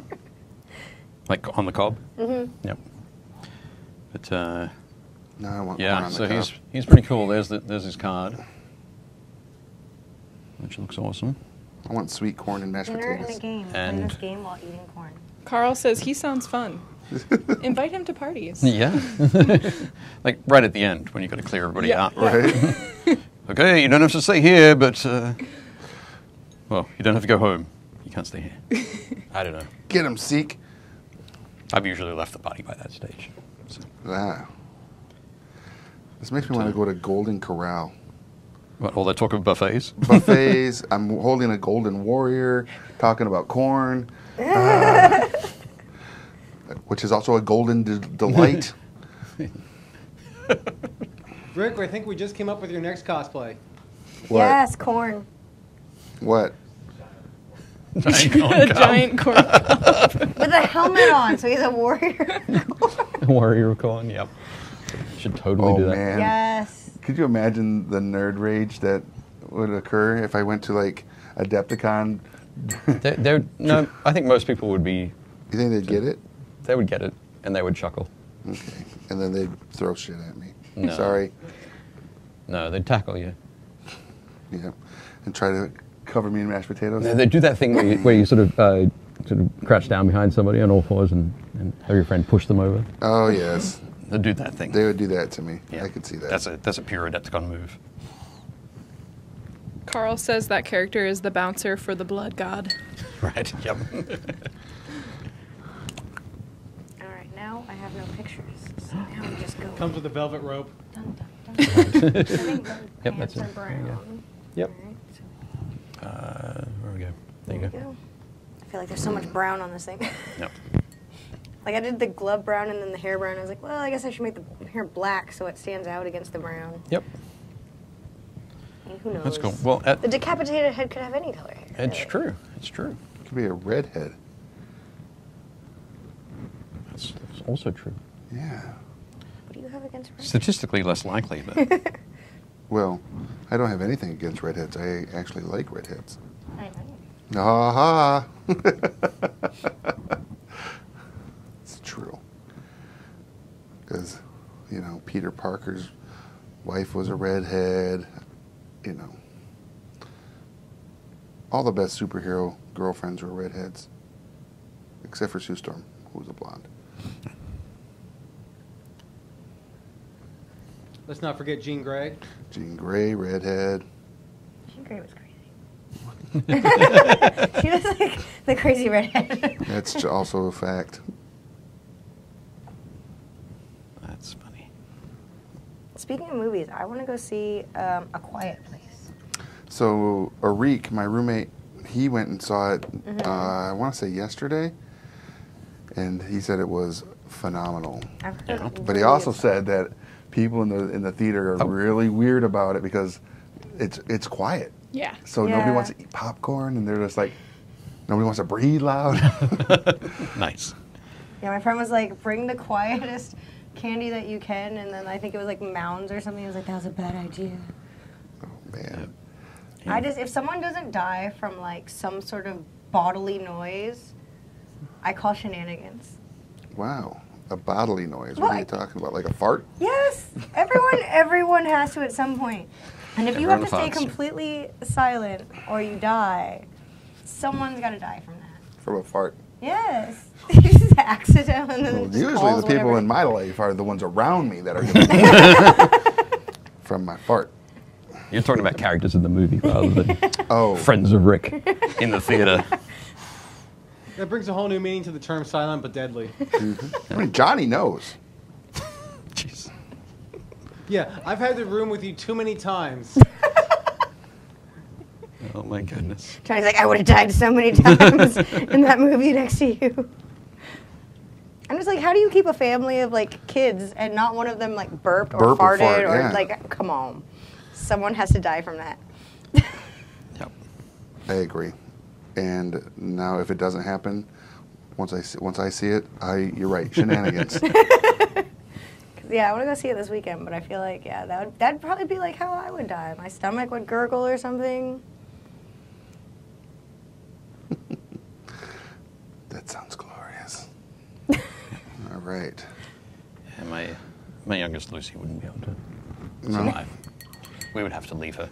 Like on the cob. Mm-hmm. Yep. But No, I want corn yeah, on so the he's cup. pretty cool. There's his card, which looks awesome. I want sweet corn and mashed Dinner and a potatoes. game. And- Play this game while eating corn. Carl says he sounds fun. Invite him to parties. Yeah. Like right at the end when you got to clear everybody Yeah. out. Right? Okay, you don't have to stay here, but well, you don't have to go home. You can't stay here. I don't know. Get him, Seek. I've usually left the party by that stage. So. Ah. This makes me want to go to Golden Corral. What, all that talk of buffets? Buffets. I'm holding a golden warrior, talking about corn, which is also a golden delight. Rick, I think we just came up with your next cosplay. What? Yes, corn. What? A giant corn. With a helmet on, so he's a warrior. Warrior of Khorne, yep. Should totally Oh do that. man. Yes. Could you imagine the nerd rage that would occur if I went to like Adepticon? No, I think most people would be, You think they'd get it? they would get it, and they would chuckle. Okay. And then they'd throw shit at me. No. Sorry. No, they'd tackle you. Yeah. And try to cover me in mashed potatoes. They do that thing where you sort of crouch down behind somebody on all fours and have your friend push them over. Oh yes. They do that thing. They would do that to me. Yeah. I could see that. That's a pure Adepticon move. Carl says that character is the bouncer for the blood god. Right. Yep. All right, now I have no pictures. So now we just go. Comes with a velvet rope. Dun, dun, dun. I think the Yep, pants that's are it. There you go. brown. Yep. All right, so Where we go? There you there go. we go. I feel like there's so much brown on this thing. Yep. Like I did the glove brown and then the hair brown. I was like, well, I guess I should make the hair black so it stands out against the brown. Yep. I mean, who knows? That's cool. Well, The decapitated head could have any color hair. it's really. true. It's true. Could be a redhead. That's also true. Yeah. What do you have against red? Statistically less likely, but Well, I don't have anything against redheads. I actually like redheads. I know. Aha! It's true. Because, Peter Parker's wife was a redhead. all the best superhero girlfriends were redheads, except for Sue Storm, who was a blonde. Let's not forget Jean Grey. Jean Grey, redhead. Jean Grey was crazy. She was like the crazy redhead. That's also a fact. That's funny. Speaking of movies, I want to go see A Quiet Place. So Arik, my roommate, he went and saw it. I want to say yesterday, and he said it was phenomenal. I've heard But he also said that people in the theater are really weird about it because it's quiet. Yeah. So nobody wants to eat popcorn, and they're just like, nobody wants to breathe loud. Nice. Yeah, my friend was like, bring the quietest candy that you can, and then I think it was like Mounds or something. He was like, that was a bad idea. Oh man. If someone doesn't die from like some sort of bodily noise, I call shenanigans. Wow. A bodily noise. What are you talking about? Like a fart? Yes. Everyone has to at some point. And if you have to stay Everyone farts. completely silent or you die, someone's got to die from that. From a fart. Yes. Just accident. And then Well, it just usually calls the people whatever. in my life are the ones around me that are going to from my fart. You're talking about characters in the movie rather than Oh. friends of Rick. In the theater. That brings a whole new meaning to the term silent but deadly. I mean, Johnny knows. Jeez. Yeah, I've had the room with you too many times. Oh my goodness. Johnny's like, I would have died so many times in that movie next to you. I'm just like, how do you keep a family of like kids and not one of them like burped or Burp or farted fart, or yeah. like, come on. Someone has to die from that. Yep. I agree. And now if it doesn't happen, once I see it, you're right, shenanigans. Yeah, I want to go see it this weekend, but I feel like, yeah, that'd probably be like how I would die. My stomach would gurgle or something. That sounds glorious. All right. And my youngest Lucy wouldn't be able to No. survive. We would have to leave her.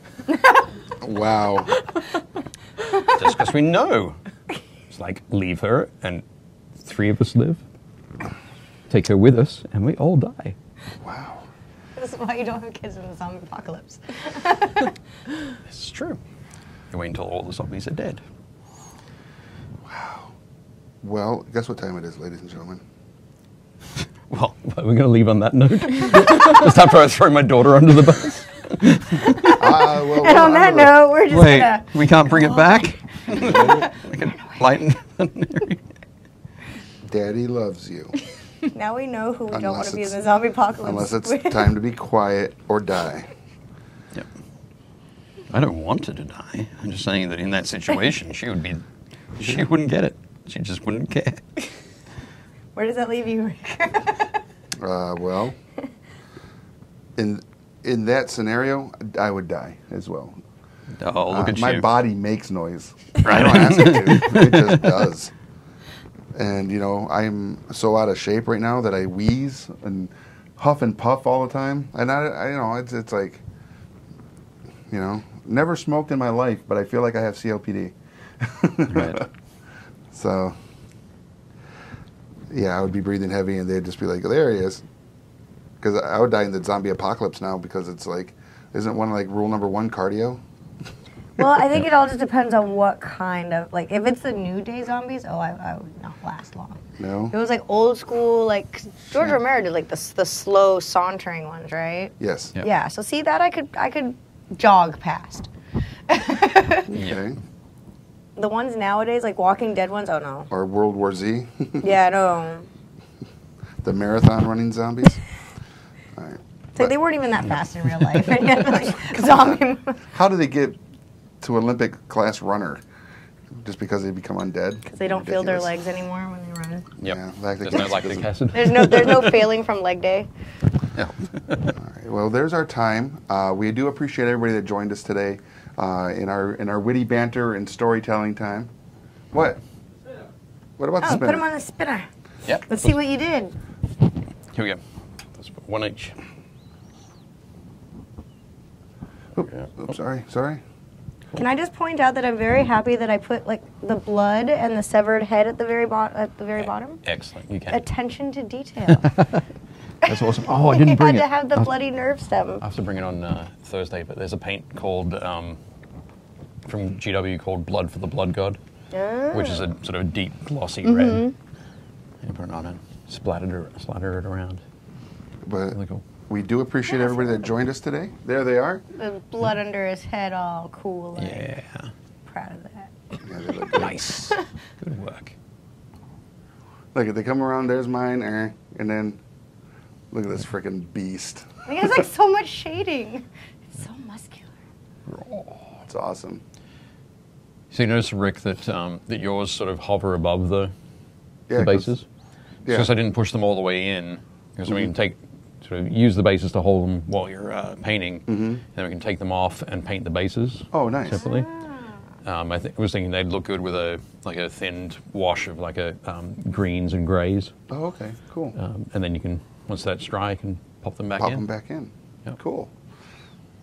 Wow. Just because we know. It's like, leave her and 3 of us live. Take her with us and we all die. Wow. This is why you don't have kids in the zombie apocalypse. This is true. You wait until all the zombies are dead. Wow. Well, guess what time it is, ladies and gentlemen? Well, Are we going to leave on that note? Just after I throw my daughter under the bus? Well, And on that note, we're just wait, gonna. we can't bring it back? We can lighten. Daddy loves you. Now we know who we don't want Unless to be in it's- the zombie apocalypse. Unless it's with. time to be quiet or die. Yep. I don't want her to die. I'm just saying that in that situation, she wouldn't get it. She just wouldn't care. Where does that leave you, Rick? Well, in that scenario, I would die as well. Oh, look at My you. body makes noise. Right. I don't ask it to. It just does. And, I'm so out of shape right now that I wheeze and huff and puff all the time. And it's like, never smoked in my life, but I feel like I have COPD. Right. So, yeah, I would be breathing heavy and they'd just be like, there he is. Because I would die in the zombie apocalypse now because it's like, isn't one like rule number 1 cardio? Well, I think it all just depends on what kind of, like, if it's the New Day zombies, I would not last long. No? It was like old school, like, George Romero did like the slow sauntering ones, right? Yes. Yep. Yeah, so see that I could jog past. Okay. The ones nowadays, like Walking Dead ones, oh no. Or World War Z. Yeah, no. The marathon running zombies. All right. It's like they weren't even that fast in real life. And yet, like, zombie. How do they get to Olympic class runner? Just because they become undead? Because they don't feel their Ridiculous. legs anymore when they run. Yep. Yeah, lactic There's no acid lactic doesn't- acid. There's no failing from leg day. Yeah. All right, well, there's our time. We do appreciate everybody that joined us today in our witty banter and storytelling time. What? What about the Oh, spinner? put them on the spinner. Yep. Let's see what you did. Here we go. Let's put 1 each. Oops, sorry. Can I just point out that I'm very happy that I put like the blood and the severed head at the very bottom? Excellent. You can. Attention to detail. That's awesome. Oh, I didn't bring had it. to have the bloody nerve stem. I have to bring it on Thursday, but there's a paint called from GW called Blood for the Blood God, which is a sort of deep glossy red. You put it on and splatter it around. But Really cool. we do appreciate everybody that joined us today. There they are. The blood under his head, all cool. Like, Yeah. proud of that. Yeah, they look good. Nice. Good work. Look, if they come around, there's mine, and then look at this freaking beast. He has like so much shading. It's so muscular. It's awesome. So you notice, Rick, that that yours sort of hover above the Yeah, bases? yeah. Because I didn't push them all the way in. Because we can sort of use the bases to hold them while you're painting. Then we can take them off and paint the bases. Oh, nice. Separately. I was thinking they'd look good with a thinned wash of like a greens and greys. Oh, okay, cool. And then you can, once that's dry, you can pop them back Pop in. them back in. Yep. Cool.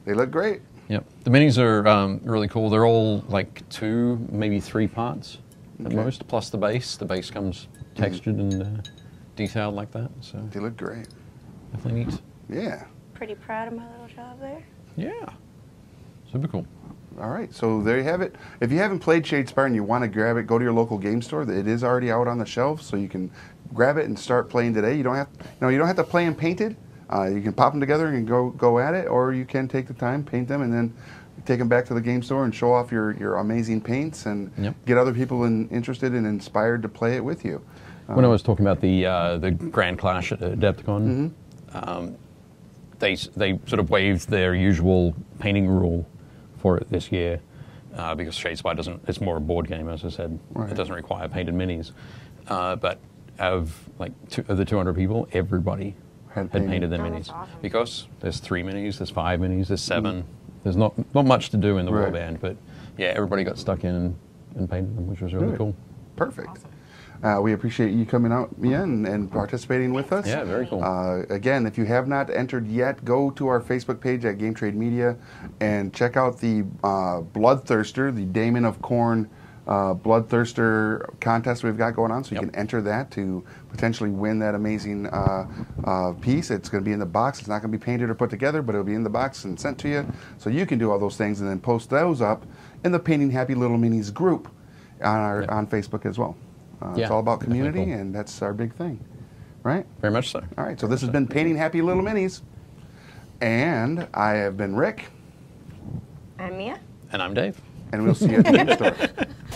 They look great. Yep. The minis are really cool. They're all like 2, maybe 3 parts at most, plus the base. The base comes textured and detailed like that. So They look great. definitely neat. Yeah. Pretty proud of my little job there. Yeah. Super cool. All right, so there you have it. If you haven't played Shadespire and you want to grab it, go to your local game store. It is already out on the shelf, so you can grab it and start playing today. You don't have to play them painted. You can pop them together and go at it, or you can take the time, paint them, and then take them back to the game store and show off your amazing paints and get other people interested and inspired to play it with you. When I was talking about the Grand Clash at Adepticon, they sort of waived their usual painting rule for it this year because Shadespire doesn't. It's more a board game, as I said. Right. It doesn't require painted minis. But of the 200 people, everybody had painted their Oh, minis that's awesome. because there's 3 minis, there's 5 minis, there's 7. There's not much to do in the Right. warband, but yeah, everybody got stuck in and painted them, which was really Good. cool. Perfect. We appreciate you coming out, Mia, and participating with us. Yeah, very cool. Again, if you have not entered yet, go to our Facebook page at Game Trade Media and check out the Bloodthirster, the Damon of Corn Bloodthirster contest we've got going on. So you can enter that to potentially win that amazing piece. It's going to be in the box. It's not going to be painted or put together, but it'll be in the box and sent to you. So you can do all those things and then post those up in the Painting Happy Little Minis group on Facebook as well. It's all about community, cool. and that's our big thing, right? Very much so. All right, so this has been Painting Happy Little Minis, and I have been Rick, I'm Mia. And I'm Dave. and we'll see you at the game store.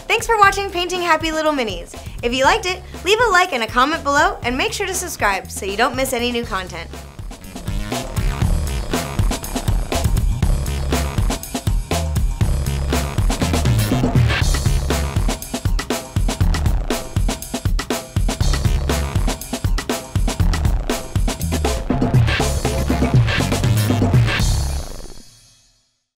Thanks for watching Painting Happy Little Minis. If you liked it, leave a like and a comment below, and make sure to subscribe so you don't miss any new content.